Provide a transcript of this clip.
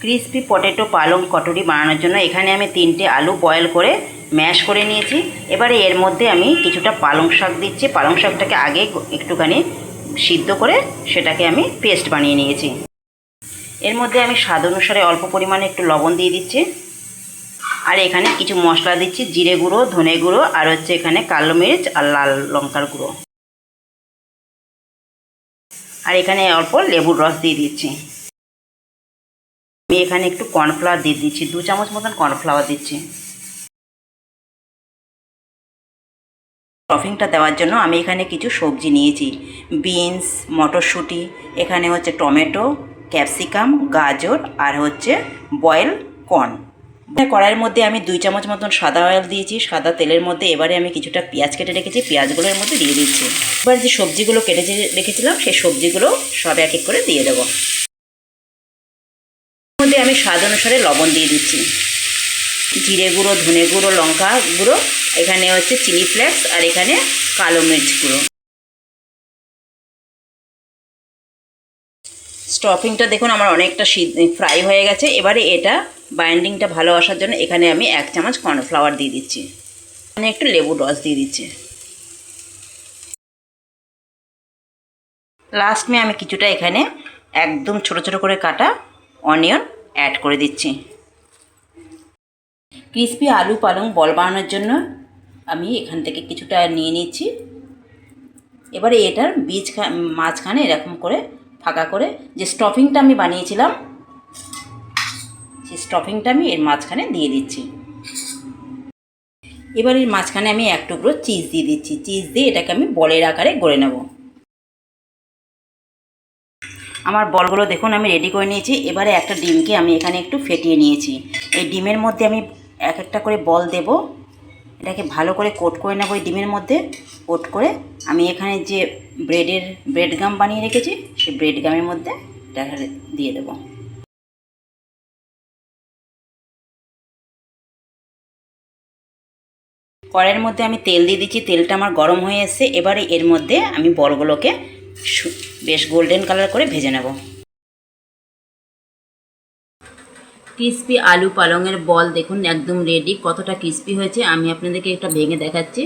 Crispy potato পালং কটুরি বানানোর জন্য এখানে আমি 3টে আলু বয়েল করে ম্যাশ করে নিয়েছি। এবারে এর মধ্যে আমি কিছুটা পালং শাক দিচ্ছি। পালং শাকটাকে আগে একটুখানি সিদ্ধ করে সেটাকে আমি পেস্ট বানিয়ে নিয়েছি। এর মধ্যে আমি স্বাদ অনুসারে অল্প পরিমাণে একটু লবণ দিয়ে দিচ্ছি। আর এখানে কিছু মশলা দিচ্ছি, জিরে গুঁড়ো, ধনে গুঁড়ো, আর হচ্ছে এখানে কালো মির্চ আর লাল লঙ্কার গুঁড়ো। আর এখানে অল্প লেবুর রস দিয়ে দিচ্ছি। আমি এখানে একটু কর্নফ্লাওয়ার দিয়ে দিচ্ছি, 2 চামচ মতন কর্নফ্লাওয়ার দিচ্ছি। স্টাফিংটা দেওয়ার জন্য আমি এখানে কিছু সবজি নিয়েছি, বিনস, মটরশুঁটি, এখানে হচ্ছে টমেটো, ক্যাপসিকাম, গাজর, আর হচ্ছে বয়েল কর্ন। কড়াইয়ের মধ্যে আমি 2 চামচ মতন সাদা অয়েল দিয়েছি। সাদা তেলের মধ্যে এবারে আমি কিছুটা পেঁয়াজ কেটে রেখেছি, পেঁয়াজগুলোর মধ্যে দিয়ে দিচ্ছি। এবার যে সবজিগুলো কেটে রেখেছিলাম সেই সবজিগুলো সব এক এক করে দিয়ে দেবো। এর মধ্যে আমি স্বাদ অনুসারে লবণ দিয়ে দিচ্ছি, জিরে গুঁড়ো, ধনে গুঁড়ো, লঙ্কা গুঁড়ো, এখানে হচ্ছে চিলি ফ্লেক্স, আর এখানে কালো মির্চ গুঁড়ো। স্টাফিংটা দেখুন আমার অনেকটা ফ্রাই হয়ে গেছে। এবারে এটা বাইন্ডিংটা ভালো আসার জন্য এখানে আমি 1 চামচ কর্নফ্লাওয়ার দিয়ে দিচ্ছি, এখানে একটু লেবুর রস দিয়ে দিচ্ছি। লাস্টে আমি কিছুটা এখানে একদম ছোট ছোট করে কাটা অনিয়ন অ্যাড করে দিচ্ছি। ক্রিসপি আলু পালং বল বানানোর জন্য আমি এখান থেকে কিছুটা নিয়ে নিচ্ছি। এবারে এটার মাঝখানে এরকম করে ফাঁকা করে যে স্টাফিংটা আমি বানিয়েছিলাম সেই স্টাফিংটা আমি এর মাঝখানে দিয়ে দিচ্ছি। এবার এর মাঝখানে আমি 1 টুকরো চিজ দিয়ে দিচ্ছি। চিজ দিয়ে এটাকে আমি বলের আকারে গড়ে নেব। আমার বলগুলো দেখুন আমি রেডি করে নিয়েছি। এবারে একটা ডিমকে আমি এখানে একটু ফেটিয়ে নিয়েছি। এই ডিমের মধ্যে আমি এক একটা করে বল দেব। এটাকে ভালো করে কোট করে নেব। এই ডিমের মধ্যে কোট করে আমি এখানে যে ব্রেড গাম বানিয়ে রেখেছি সেই ব্রেড গামের মধ্যে এটা দিয়ে দেব। কড়াইয়ের মধ্যে আমি তেল দিয়ে দিচ্ছি। তেলটা আমার গরম হয়ে এসেছে। এবারে এর মধ্যে আমি বলগুলোকে বেশ গোল্ডেন কালার করে ভেজে নেব। ক্রিসপি আলু পালংয়ের বল দেখুন একদম রেডি। কতটা ক্রিসপি হয়েছে আমি আপনাদেরকে একটা ভেঙে দেখাচ্ছি।